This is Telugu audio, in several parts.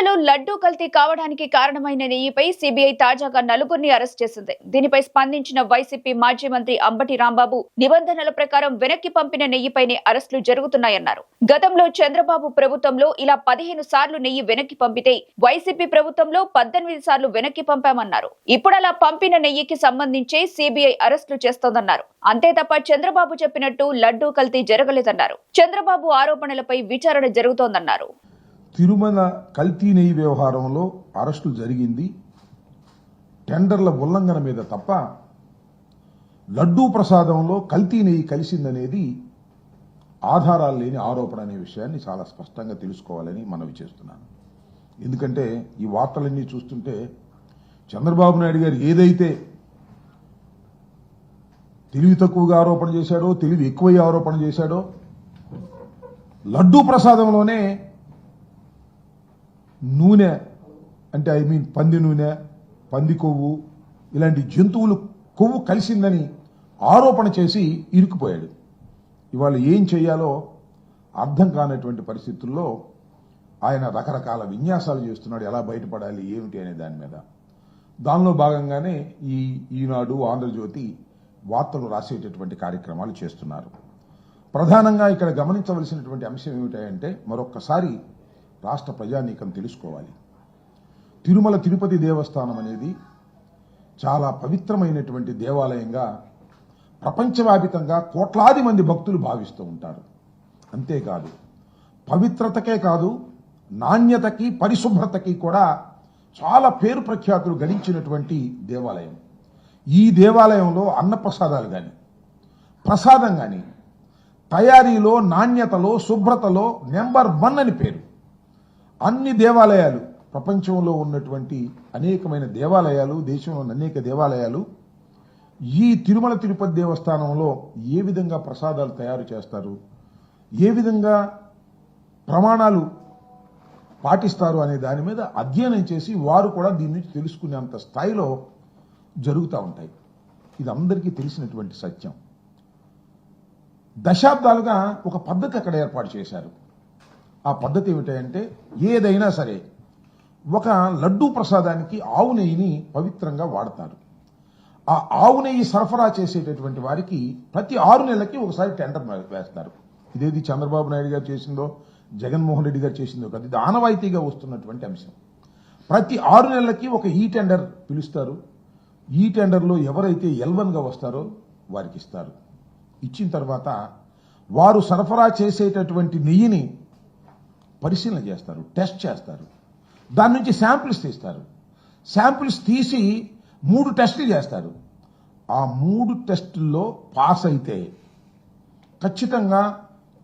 తిరుమలలో లడ్డూ కల్తీ కావడానికి కారణమైన నెయ్యిపై సిబిఐ తాజాగా నలుగురిని అరెస్ట్ చేసింది. దీనిపై స్పందించిన వైసీపీ మాజీ మంత్రి అంబటి రాంబాబు నిబంధనల ప్రకారం వెనక్కి పంపిన నెయ్యిపైనే అరెస్టులు జరుగుతున్నాయన్నారు. గతంలో చంద్రబాబు ప్రభుత్వంలో ఇలా 15 సార్లు నెయ్యి వెనక్కి పంపితే వైసీపీ ప్రభుత్వంలో 18 సార్లు వెనక్కి పంపామన్నారు. ఇప్పుడు అలా పంపిన నెయ్యికి సంబంధించే సిబిఐ అరెస్టులు చేస్తోందన్నారు. అంతే తప్ప చంద్రబాబు చెప్పినట్టు లడ్డూ కల్తీ జరగలేదన్నారు. చంద్రబాబు ఆరోపణలపై విచారణ జరుగుతోందన్నారు. తిరుమల కల్తీ నెయ్యి వ్యవహారంలో అరెస్టులు జరిగింది టెండర్ల ఉల్లంఘన మీద తప్ప లడ్డూ ప్రసాదంలో కల్తీ నెయ్యి కలిసిందనేది ఆధారాలు లేని ఆరోపణ అనే విషయాన్ని చాలా స్పష్టంగా తెలుసుకోవాలని మనవి చేస్తున్నాను. ఎందుకంటే ఈ వార్తలన్నీ చూస్తుంటే చంద్రబాబు నాయుడు గారు ఏదైతే తెలివి తక్కువగా ఆరోపణ చేశాడో, తెలివి ఎక్కువ ఆరోపణ చేశాడో, లడ్డూ ప్రసాదంలోనే నూనె అంటే పంది నూనె, పంది కొవ్వు ఇలాంటి జంతువులు కొవ్వు కలిసిందని ఆరోపణ చేసి ఇరుక్కుపోయాడు. ఇవాళ ఏం చేయాలో అర్థం కానటువంటి పరిస్థితుల్లో ఆయన రకరకాల విన్యాసాలు చేస్తున్నాడు. ఎలా బయటపడాలి ఏమిటి అనే దాని మీద. దానిలో భాగంగానే ఈనాడు, ఆంధ్రజ్యోతి వార్తలు రాసేటటువంటి కార్యక్రమాలు చేస్తున్నారు. ప్రధానంగా ఇక్కడ గమనించవలసినటువంటి అంశం ఏమిటంటే మరొక్కసారి రాష్ట్ర ప్రజానీకం తెలుసుకోవాలి. తిరుమల తిరుపతి దేవస్థానం అనేది చాలా పవిత్రమైనటువంటి దేవాలయంగా ప్రపంచవ్యాప్తంగా కోట్లాది మంది భక్తులు భావిస్తూ ఉంటారు. అంతేకాదు పవిత్రతకే కాదు నాణ్యతకి, పరిశుభ్రతకి కూడా చాలా పేరు ప్రఖ్యాతులు గడించినటువంటి దేవాలయం. ఈ దేవాలయంలో అన్నప్రసాదాలు కానీ, ప్రసాదం కానీ తయారీలో, నాణ్యతలో, శుభ్రతలో నెంబర్ 1 అని పేరు. అన్ని దేవాలయాలు, ప్రపంచంలో ఉన్నటువంటి అనేకమైన దేవాలయాలు, దేశంలోని అనేక దేవాలయాలు ఈ తిరుమల తిరుపతి దేవస్థానంలో ఏ విధంగా ప్రసాదాలు తయారు చేస్తారు, ఏ విధంగా ప్రమాణాలు పాటిస్తారు అనే దాని మీద అధ్యయనం చేసి వారు కూడా దీని నుంచి తెలుసుకునేంత స్థాయిలో జరుగుతూ ఉంటాయి. ఇది అందరికీ తెలిసినటువంటి సత్యం. దశాబ్దాలుగా ఒక పద్ధతి అక్కడ ఏర్పాటు చేశారు. ఆ పద్ధతి ఏమిటంటే ఏదైనా సరే ఒక లడ్డూ ప్రసాదానికి ఆవు నెయ్యిని పవిత్రంగా వాడతారు. ఆ ఆవు నెయ్యి సరఫరా చేసేటటువంటి వారికి ప్రతి 6 నెలలకి ఒకసారి టెండర్ వేస్తారు. ఇదేది చంద్రబాబు నాయుడు గారు చేసిందో, జగన్మోహన్ రెడ్డి గారు చేసిందో కాదు, ఇది ఆనవాయితీగా వస్తున్నటువంటి అంశం. ప్రతి 6 నెలలకి ఒక ఈ టెండర్ పిలుస్తారు. ఈ టెండర్లో ఎవరైతే L1గా వస్తారో వారికి ఇస్తారు. ఇచ్చిన తర్వాత వారు సరఫరా చేసేటటువంటి నెయ్యిని పరిశీలన చేస్తారు, టెస్ట్ చేస్తారు. దాని నుంచి శాంపిల్స్ తీస్తారు. శాంపిల్స్ తీసి 3 టెస్టులు చేస్తారు. ఆ 3 టెస్టుల్లో పాస్ అయితే ఖచ్చితంగా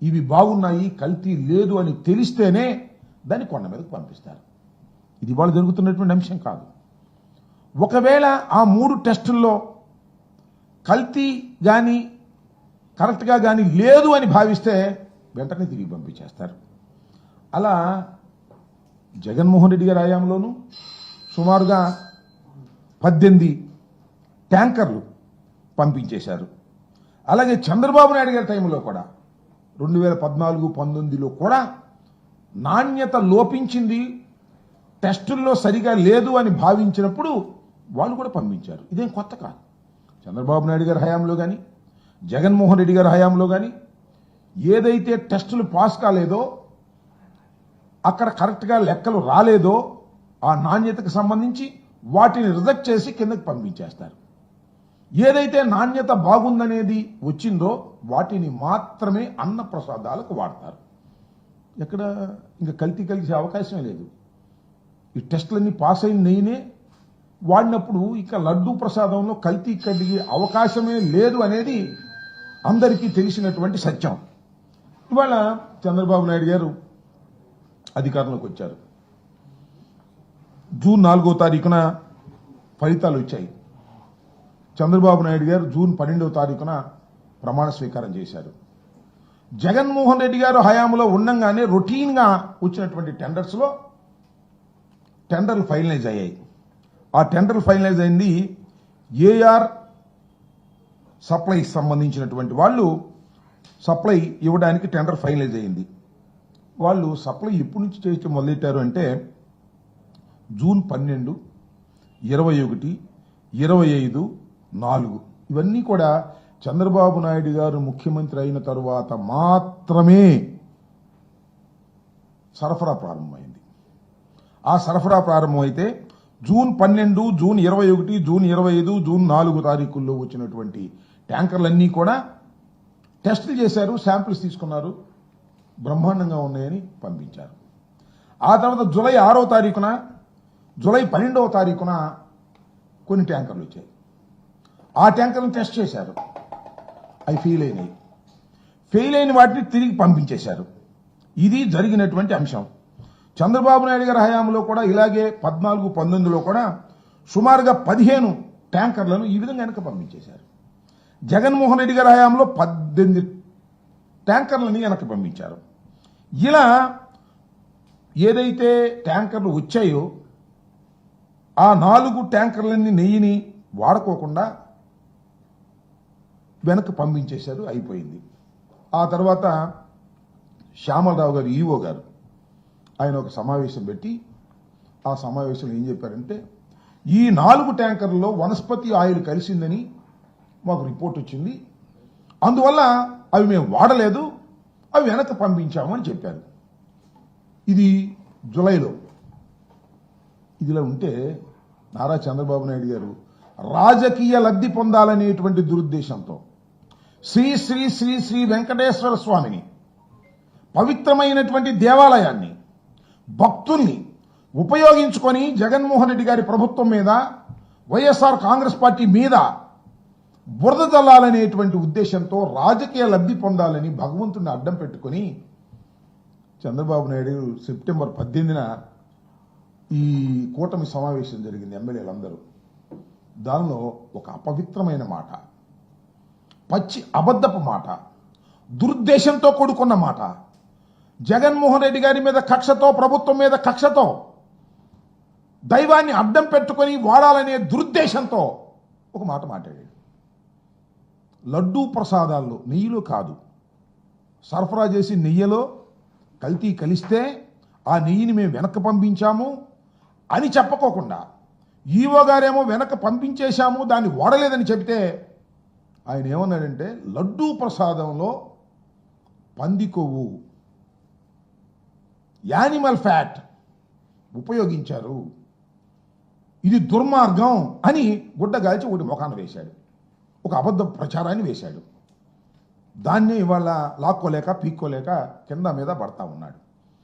ఇవి బాగున్నాయి, కల్తీ లేదు అని తెలిస్తేనే దాన్ని కొండ మీదకు పంపిస్తారు. ఇది ఇవాళ జరుగుతున్నటువంటి అంశం కాదు. ఒకవేళ ఆ 3 టెస్టుల్లో కల్తీ కానీ కరెక్ట్గా కానీ లేదు అని భావిస్తే వెంటనే తిరిగి పంపించేస్తారు. అలా జగన్మోహన్ రెడ్డి గారి హయాంలోనూ సుమారుగా 18 ట్యాంకర్లు పంపించేశారు. అలాగే చంద్రబాబు నాయుడు గారి టైంలో కూడా 2014-19లో కూడా నాణ్యత లోపించింది, టెస్టుల్లో సరిగా లేదు అని భావించినప్పుడు వాళ్ళు కూడా పంపించారు. ఇదేం కొత్త కాదు. చంద్రబాబు నాయుడు గారి హయాంలో కానీ, జగన్మోహన్ రెడ్డి గారి హయాంలో కానీ ఏదైతే టెస్టులు పాస్ కాలేదో, అక్కడ కరెక్ట్గా లెక్కలు రాలేదో ఆ నాణ్యతకు సంబంధించి వాటిని రిజెక్ట్ చేసి కిందకి పంపించేస్తారు. ఏదైతే నాణ్యత బాగుందనేది వచ్చిందో వాటిని మాత్రమే అన్న ప్రసాదాలకు వాడతారు. ఎక్కడ ఇంకా కల్తీ కలిసే అవకాశమే లేదు. ఈ టెస్టులన్నీ పాస్ అయిన నెయ్యినే వాడినప్పుడు ఇక లడ్డూ ప్రసాదంలో కల్తీ కలిగే అవకాశమే లేదు అనేది అందరికీ తెలిసినటువంటి సత్యం. ఇవాళ చంద్రబాబు నాయుడు గారు అధికారంలోకి వచ్చారు. జూన్ 4వ తారీఖున ఫలితాలు వచ్చాయి. చంద్రబాబు నాయుడు గారు జూన్ 12వ తారీఖున ప్రమాణ స్వీకారం చేశారు. జగన్మోహన్ రెడ్డి గారు హయాంలో ఉండంగానే రొటీన్గా వచ్చినటువంటి టెండర్స్లో టెండర్లు ఫైనలైజ్ అయ్యాయి. ఆ టెండర్లు ఫైనలైజ్ అయింది ఏఆర్ సప్లైస్ సంబంధించినటువంటి వాళ్ళు సప్లై ఇవ్వడానికి టెండర్ ఫైనలైజ్ అయింది. వాళ్ళు సప్లై ఎప్పటి నుంచి చేయడం మొదలెట్టారు అంటే జూన్ 12, 21, 25, 4 ఇవన్నీ కూడా చంద్రబాబు నాయుడు గారు ముఖ్యమంత్రి అయిన తరువాత మాత్రమే సరఫరా ప్రారంభమైంది. ఆ సరఫరా ప్రారంభమైతే జూన్ 12, జూన్ 21, జూన్ 25, జూన్ 4 తారీఖుల్లో వచ్చినటువంటి ట్యాంకర్లన్నీ కూడా టెస్టులు చేశారు, శాంపిల్స్ తీసుకున్నారు, బ్రహ్మాండంగా ఉన్నాయని పంపించారు. ఆ తర్వాత జూలై 6వ తారీఖున, జూలై 12వ తారీఖున కొన్ని ట్యాంకర్లు వచ్చాయి. ఆ ట్యాంకర్లను టెస్ట్ చేశారు, అవి ఫెయిల్ అయినాయి. ఫెయిల్ అయిన వాటిని తిరిగి పంపించేశారు. ఇది జరిగినటువంటి అంశం. చంద్రబాబు నాయుడు గారి హయాంలో కూడా ఇలాగే 14, 19లో కూడా సుమారుగా 15 ట్యాంకర్లను ఈ విధంగా వెనక పంపించేశారు. జగన్మోహన్ రెడ్డి గారి హయాంలో 18 ట్యాంకర్లని వెనక్కి పంపించారు. ఇలా ఏదైతే ట్యాంకర్లు వచ్చాయో ఆ 4 ట్యాంకర్లన్నీ నెయ్యిని వాడుకోకుండా వెనక్కి పంపించేశారు, అయిపోయింది. ఆ తర్వాత శ్యామలరావు గారు, ఈఓ గారు, ఆయన ఒక సమావేశం పెట్టి ఆ సమావేశంలో ఏం చెప్పారంటే, ఈ 4 ట్యాంకర్లలో వనస్పతి ఆయిల్ కలిసిందని మాకు రిపోర్ట్ వచ్చింది, అందువల్ల అవి మేము వాడలేదు, అవి వెనక్కి పంపించాము అని చెప్పారు. ఇది జులైలో. ఇదిలా ఉంటే నారా చంద్రబాబు నాయుడు గారు రాజకీయ లబ్ధి పొందాలనేటువంటి దురుద్దేశంతో శ్రీ శ్రీ శ్రీ శ్రీ వెంకటేశ్వర స్వామిని, పవిత్రమైనటువంటి దేవాలయాన్ని, భక్తుల్ని ఉపయోగించుకొని జగన్మోహన్ రెడ్డి గారి ప్రభుత్వం మీద, వైఎస్ఆర్ కాంగ్రెస్ పార్టీ మీద బురద జల్లాలనేటువంటి ఉద్దేశంతో రాజకీయ లబ్ధి పొందాలని భగవంతుడిని అడ్డం పెట్టుకుని చంద్రబాబు నాయుడు సెప్టెంబర్ 18న ఈ కూటమి సమావేశం జరిగింది, ఎమ్మెల్యేలందరూ. దానిలో ఒక అపవిత్రమైన మాట, పచ్చి అబద్ధపు మాట, దురుద్దేశంతో కూడుకున్న మాట, జగన్మోహన్ రెడ్డి గారి మీద కక్షతో, ప్రభుత్వం మీద కక్షతో, దైవాన్ని అడ్డం పెట్టుకొని వాడాలనే దురుద్దేశంతో ఒక మాట మాట్లాడాడు. లడ్డూ ప్రసాదాల్లో నెయ్యిలో కాదు, సరఫరా చేసి నెయ్యిలో కల్తీ కలిస్తే ఆ నెయ్యిని మేము వెనక్కి పంపించాము అని చెప్పకోకుండా, ఈవో గారేమో వెనక్కి పంపించేశాము, దాన్ని వాడలేదని చెబితే ఆయన ఏమన్నాడంటే, లడ్డూ ప్రసాదంలో పంది కొవ్వు, యానిమల్ ఫ్యాట్ ఉపయోగించారు, ఇది దుర్మార్గం అని గుడ్డగాల్చి ఒకటి ముఖాన వేశాడు, ఒక అబద్ధ ప్రచారాన్ని వేశాడు. దాన్నే ఇవాళ లాక్కోలేక పీక్కోలేక కింద మీద పడతా ఉన్నాడు.